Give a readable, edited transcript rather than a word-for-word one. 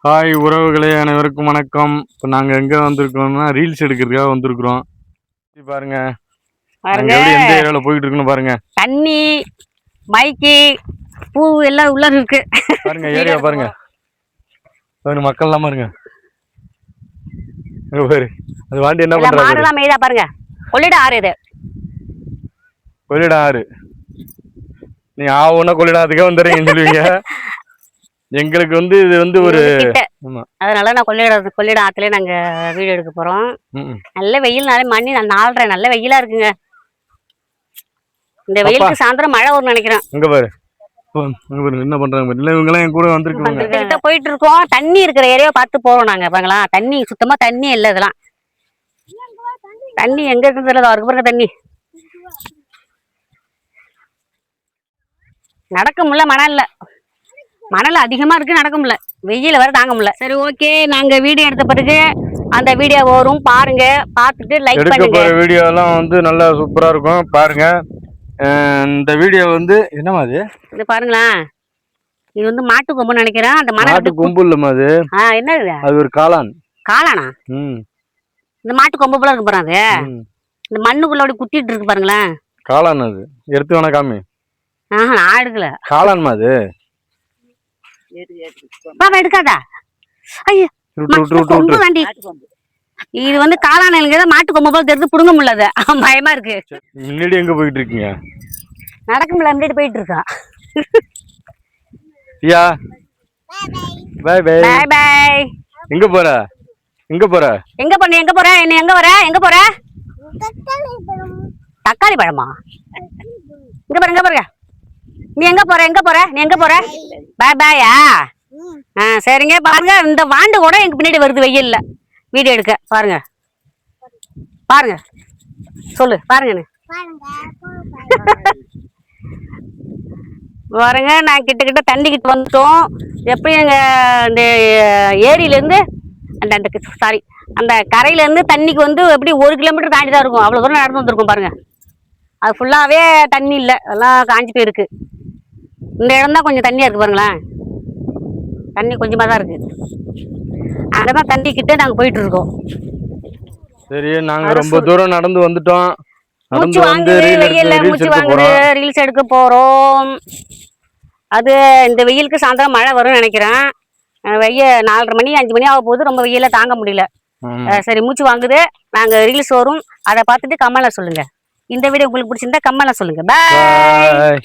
Hi உறவுகளே, அனைவருக்கும் வணக்கம். இப்போ நாங்கள் எங்கே வந்திருக்கோம்னா ரீல்ஸ் எடுக்கிறதுக்காக வந்திருக்கிறோம். பாருங்க பாருங்க எந்த ஏரியாவில் போயிட்டு இருக்குன்னு பாருங்க. தண்ணி மைக்கு பூ எல்லாம் உள்ள இருக்கு பாருங்க. ஏரியா பாருங்க. பாருங்க மக்கள் எல்லாம் பாருங்க. பாரு அது வாண்டி என்ன பண்றாங்க. மாடுலாம் மேய்தா பாருங்க. கொள்ளிட ஆறு இது. கொள்ளிட ஆறு. நீங்க ஆவுன்னா கொள்ளிடாதுக்கே வந்துடுறீங்கன்னு சொல்லுவீங்க. எங்களுக்கு இது ஒரு அதனால நான் கொள்ளிட ஆத்துல நாங்க வீடியோ எடுக்க போறோம். நல்ல வெயில், நாளை மணி 4:30 நல்ல வெயிலா இருக்குங்க. இந்த வெயிலுக்கு சாயந்தரம் மழை வரும்னு நினைக்கிறேன். இங்க பாரு என்ன பண்றாங்க. இல்ல இவங்க எல்லாம் கூட வந்திருக்காங்க. போயிட்டு இருக்கோம். தண்ணி இருக்கிற ஏரியா பார்த்து போறோம் நாங்க. பாங்களா தண்ணி சுத்தமா தண்ணி இல்ல. இதெல்லாம் தண்ணி எங்க இருக்குன்னு தெரியல. அவருக்கு பிறகு தண்ணி நடக்க முடியல. மணல் அதிகமா இருக்கு. நடக்க முடியல. வெயில வர தாங்க முடியல. சரி ஓகே, நாங்க வீடியோ எடுத்த பிறகு அந்த வீடியோ வரும் பாருங்க. பார்த்துட்டு லைக் பண்ணுங்க. வீடியோ எல்லாம் நல்லா சூப்பரா இருக்கும் பாருங்க. இந்த வீடியோ என்னமா இது பாருங்களா. இது மாட்டு கொம்புன்னு நினைக்கிறேன். அந்த மாட்டு கொம்பு இல்லமா அது. என்னது அது ஒரு காளானா. இந்த மாட்டு கொம்பு போல இருக்கு பாருங்க. இந்த மண்ணுக்குள்ள குத்திட்டு இருக்கு பாருங்களேன். காளான் அது. எடுத்து வேணா காமி. நான் எடுக்கல. காளான்மா அது. பாப்பா எடுக்காதா. ஐயோ கொம்பு தாண்டி. இது காளான் மாட்டு கொம்பு போல தெரிஞ்சு புடுங்க முடியல. பயமா இருக்கு. முன்னாடி எங்க போயிட்டு இருக்கீங்க. நடக்க முடியல. முன்னாடி போயிட்டு இருக்கா. யா பை பை பை பை. எங்க போற என்ன எங்க போற. தக்காளி பழமா. இங்க பாருங்க. நீ எங்க போற. பை பையா. சரிங்க. பாருங்க இந்த வாண்டு கூட எங்க பின்னாடி வருது வெயில்ல வீடியோ எடுக்க. பாருங்க சொல்லு. பாருங்க பாருங்க. நான் கிட்ட தண்ணிக்கிட்டு வந்துட்டோம். எப்படி எங்க இந்த ஏரியில இருந்து அந்த கரையில இருந்து தண்ணிக்கு எப்படி 1 கிலோமீட்டர் தாண்டி தான் இருக்கும். அவ்வளவு தூரம் நடந்து வந்திருக்கும் பாருங்க. அது ஃபுல்லாவே தண்ணி இல்லை. எல்லாம் காஞ்சி போயிருக்கு. இந்த இடம் தான் கொஞ்சம் தண்ணியா இருக்கு. பாருங்களேன் தண்ணி கொஞ்சமா தான் இருக்கு. அங்கதான் தண்ணி கிட்ட நாங்க போயிட்டு இருக்கோம். சரி, நாங்க ரொம்ப தூரம் நடந்து வந்துட்டோம். மூச்சு வாங்குது. ரீல்ஸ் எடுக்க போறோம். அது இந்த வெயிலுக்கு சாயந்தரம் மழை வரும்னு நினைக்கிறேன். 4:30 மணி 5 மணி ஆக போகுது. ரொம்ப வெயில தாங்க முடியல. சரி மூச்சு வாங்குது. நாங்க ரீல்ஸ் வரும். அதை பார்த்துட்டு கமெண்ட்ல சொல்லுங்க. இந்த வீடியோ உங்களுக்கு பிடிச்சிருந்தா கமெண்ட்ல சொல்லுங்க. பாய்.